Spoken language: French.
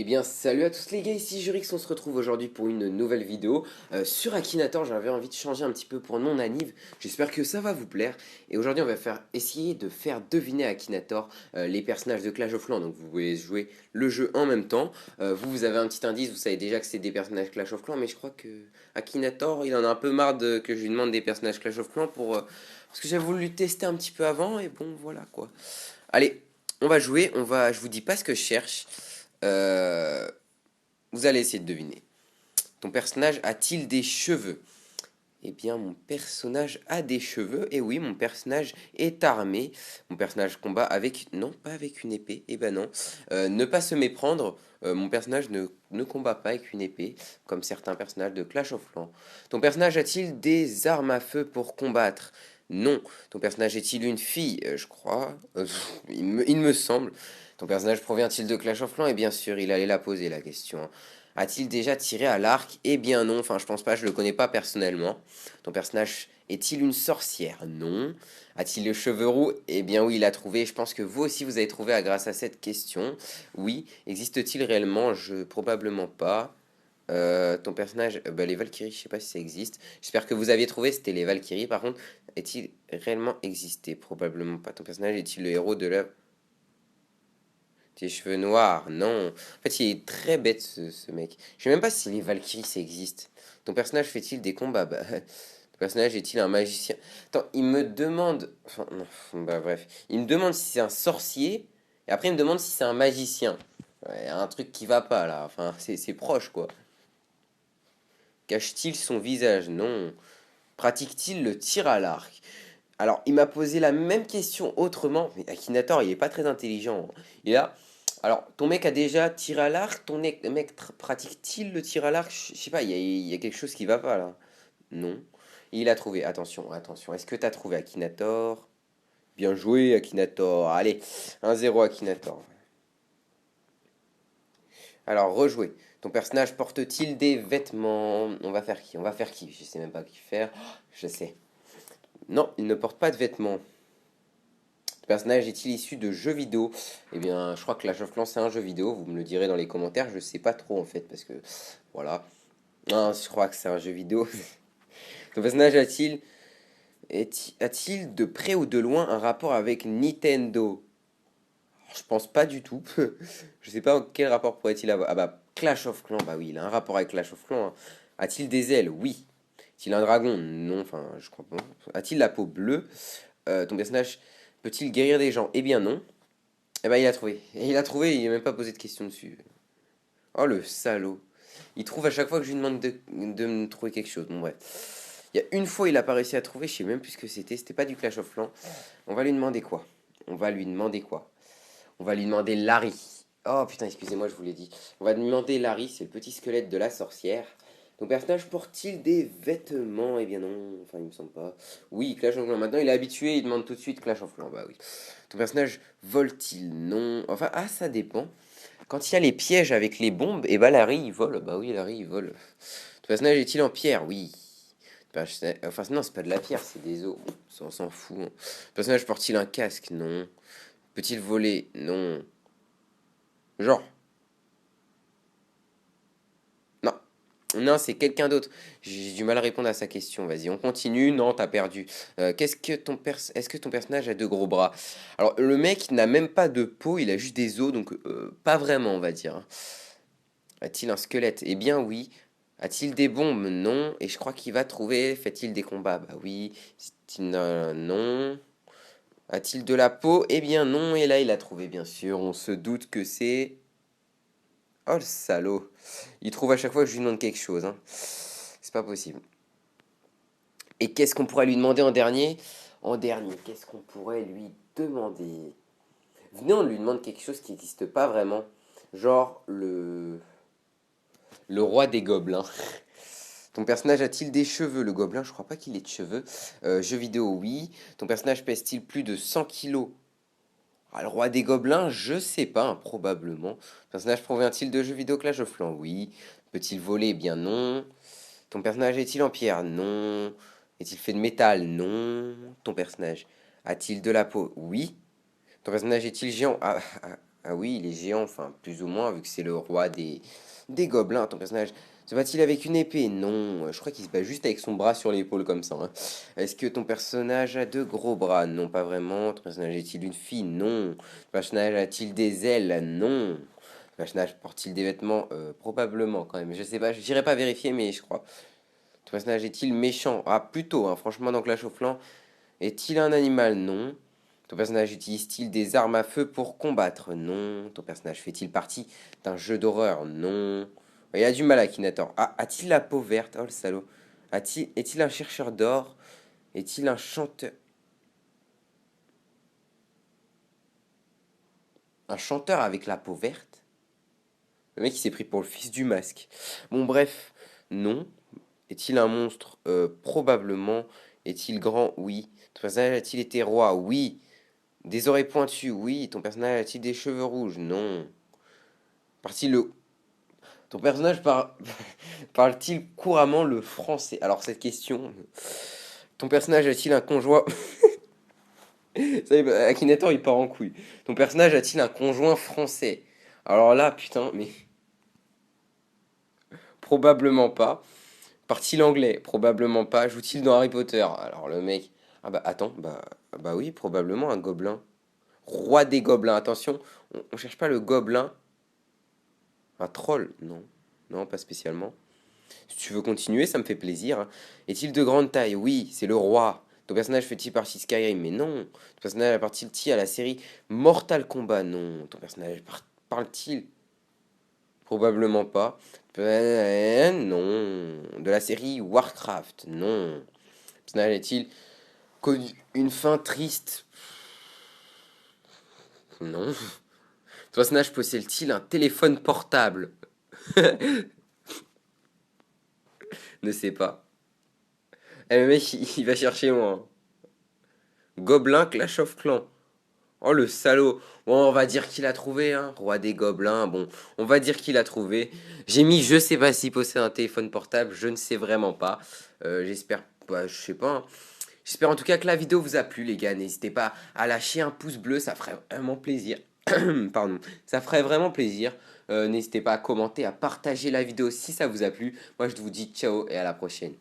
Eh bien salut à tous les gars, ici Jurix, on se retrouve aujourd'hui pour une nouvelle vidéo sur Akinator. J'avais envie de changer un petit peu pour mon anniv, j'espère que ça va vous plaire. Et aujourd'hui on va essayer de faire deviner à Akinator les personnages de Clash of Clans. Donc vous pouvez jouer le jeu en même temps. Vous avez un petit indice, vous savez déjà que c'est des personnages Clash of Clans. Mais je crois que Akinator il en a un peu marre que je lui demande des personnages Clash of Clans parce que j'ai voulu tester un petit peu avant. Et bon voilà quoi. Allez, on va jouer, je vous dis pas ce que je cherche. Euh, Vous allez essayer de deviner. Ton personnage a-t-il des cheveux? Eh bien, mon personnage a des cheveux. Et oui, mon personnage est armé. Mon personnage combat avec... Non, pas avec une épée. Eh ben non. Ne pas se méprendre. Mon personnage ne combat pas avec une épée, comme certains personnages de Clash of Clans. Ton personnage a-t-il des armes à feu pour combattre? Non. Ton personnage est-il une fille? Je crois. Il me semble. Ton personnage provient-il de Clash of Clans? Et bien sûr, il allait la poser la question. A-t-il déjà tiré à l'arc? Eh bien non, enfin je pense pas, je le connais pas personnellement. Ton personnage est-il une sorcière? Non. A-t-il les cheveux roux? Eh bien oui, il a trouvé. Je pense que vous aussi vous avez trouvé grâce à cette question. Oui. Existe-t-il réellement? Probablement pas. Ton personnage, bah, les Valkyries, je sais pas si ça existe. J'espère que vous aviez trouvé, c'était les Valkyries. Par contre, est-il réellement existé? Probablement pas. Ton personnage est-il le héros de la... Tes cheveux noirs, non. En fait, il est très bête ce mec. Je sais même pas si les Valkyries ça existe. Ton personnage fait-il des combats? Bah, ton personnage est-il un magicien? Attends, il me demande. Enfin, non, bah bref. Il me demande si c'est un sorcier. Et après, il me demande si c'est un magicien. Ouais, y a un truc qui va pas là. Enfin, c'est proche quoi. Cache-t-il son visage? Non. Pratique-t-il le tir à l'arc? Alors, il m'a posé la même question autrement, mais Akinator, il est pas très intelligent. Il a. Alors, ton mec a déjà tiré à l'arc, ton mec pratique-t-il le tir à l'arc? Je sais pas, il y a quelque chose qui va pas là. Non. Il a trouvé. Attention, attention. Est-ce que tu as trouvé Akinator? Bien joué, Akinator. Allez, 1-0 Akinator. Alors, rejouer. Ton personnage porte-t-il des vêtements? On va faire qui? On va faire qui? Je sais même pas qui faire. Oh, je sais. Non, il ne porte pas de vêtements. Le personnage est-il issu de jeux vidéo? Eh bien, je crois que Clash of Clans c'est un jeu vidéo. Vous me le direz dans les commentaires. Je sais pas trop en fait parce que voilà. Non, je crois que c'est un jeu vidéo. Ton personnage a-t-il de près ou de loin un rapport avec Nintendo? Je pense pas du tout. Je sais pas quel rapport pourrait-il avoir. Ah bah Clash of Clans, bah oui, il a un rapport avec Clash of Clans, hein. A-t-il des ailes? Oui. A-t-il un dragon? Non, enfin, je crois pas. A-t-il la peau bleue? Ton personnage peut-il guérir des gens? Eh bien non. Eh ben il a trouvé. Et il a trouvé, il n'a même pas posé de question dessus. Oh le salaud. Il trouve à chaque fois que je lui demande de me trouver quelque chose. Bon bref. Il y a une fois il a pas réussi à trouver, je sais même plus ce que c'était. C'était pas du Clash of Clans. On va lui demander quoi? On va lui demander quoi? On va lui demander Larry. Oh putain, excusez-moi, je vous l'ai dit. On va lui demander Larry, c'est le petit squelette de la sorcière. Ton personnage porte-t-il des vêtements? Eh bien non, enfin il me semble pas. Oui, Clash of Clans. Maintenant il est habitué, il demande tout de suite Clash of Clans. Bah oui. Ton personnage vole-t-il? Non. Enfin, ah, ça dépend. Quand il y a les pièges avec les bombes, et bah Larry il vole. Bah oui, Larry il vole. Ton personnage est-il en pierre? Oui. Enfin, non, c'est pas de la pierre, c'est des os. Bon, ça, on s'en fout, hein. Le personnage porte-t-il un casque? Non. Peut-il voler? Non. Genre, non. Non, c'est quelqu'un d'autre. J'ai du mal à répondre à sa question. Vas-y, on continue. Non, t'as perdu. Est-ce que ton personnage a de gros bras? Alors, le mec n'a même pas de peau, il a juste des os, donc pas vraiment, on va dire, hein. A-t-il un squelette? Eh bien oui. A-t-il des bombes? Non. Et je crois qu'il va trouver. Fait-il des combats? Bah oui. Non. A-t-il de la peau? Eh bien non. Et là, il a trouvé, bien sûr. On se doute que c'est... Oh le salaud. Il trouve à chaque fois que je lui demande quelque chose, hein. C'est pas possible. Et qu'est-ce qu'on pourrait lui demander en dernier? En dernier, qu'est-ce qu'on pourrait lui demander? Venez, on lui demande quelque chose qui n'existe pas vraiment. Genre le roi des gobelins. Ton personnage a-t-il des cheveux? Le gobelin, je crois pas qu'il ait de cheveux. Jeux vidéo, oui. Ton personnage pèse-t-il plus de 100 kilos? Ah, le roi des gobelins, je sais pas, hein, probablement. Ton personnage provient-il de jeux vidéo Clash of Clans? Oui. Peut-il voler? Eh bien non. Ton personnage est-il en pierre? Non. Est-il fait de métal? Non. Ton personnage a-t-il de la peau? Oui. Ton personnage est-il géant? Ah oui, il est géant, enfin, plus ou moins, vu que c'est le roi des gobelins. Ton personnage se bat-il avec une épée? Non, je crois qu'il se bat juste avec son bras sur l'épaule comme ça, hein. Est-ce que ton personnage a de gros bras? Non, pas vraiment. Ton personnage est-il une fille? Non. Ton personnage a-t-il des ailes? Non. Ton personnage porte-t-il des vêtements? Probablement quand même. Je sais pas, je n'irai pas vérifier, mais je crois. Ton personnage est-il méchant? Ah, plutôt, hein, franchement, dans Clash of Clans. Est-il un animal? Non. Ton personnage utilise-t-il des armes à feu pour combattre? Non. Ton personnage fait-il partie d'un jeu d'horreur? Non. Il a du mal, Akinator. Ah, a-t-il la peau verte? Oh, le salaud. Est-il un chercheur d'or? Est-il un chanteur? Un chanteur avec la peau verte? Le mec, il s'est pris pour le fils du masque. Bon, bref, non. Est-il un monstre? Probablement. Est-il grand? Oui. Ton personnage a-t-il été roi? Oui. Des oreilles pointues? Oui. Ton personnage a-t-il des cheveux rouges? Non. Parti le... Ton personnage parle-t-il couramment le français? Alors cette question, ton personnage a-t-il un conjoint... Ça y est, Akinator il part en couille. Ton personnage a-t-il un conjoint français? Alors là, putain, mais probablement pas. Parle-t-il anglais? Probablement pas. Joue-t-il dans Harry Potter? Alors le mec... Ah bah attends, bah oui, probablement un gobelin. Roi des gobelins, attention, on cherche pas le gobelin. Un troll? Non. Non, pas spécialement. Si tu veux continuer, ça me fait plaisir, hein. Est-il de grande taille? Oui, c'est le roi. Ton personnage fait-il partie de Skyrim? Mais non. Ton personnage appartient-il à la série Mortal Kombat? Non. Ton personnage parle-t-il? Probablement pas. Non. De la série Warcraft? Non. Ton personnage est-il connu une fin triste? Non. Ton personnage possède-t-il un téléphone portable? Ne sais pas. Eh, le mec, il va chercher loin. Gobelin Clash of Clans. Oh le salaud. Bon, on va dire qu'il a trouvé, hein. Roi des gobelins. Bon, on va dire qu'il a trouvé. J'ai mis je sais pas s'il possède un téléphone portable. Je ne sais vraiment pas. J'espère pas, je sais pas, hein. J'espère en tout cas que la vidéo vous a plu, les gars. N'hésitez pas à lâcher un pouce bleu, ça ferait vraiment plaisir. Pardon, ça ferait vraiment plaisir. N'hésitez pas à commenter, à partager la vidéo si ça vous a plu. Moi, je vous dis ciao et à la prochaine.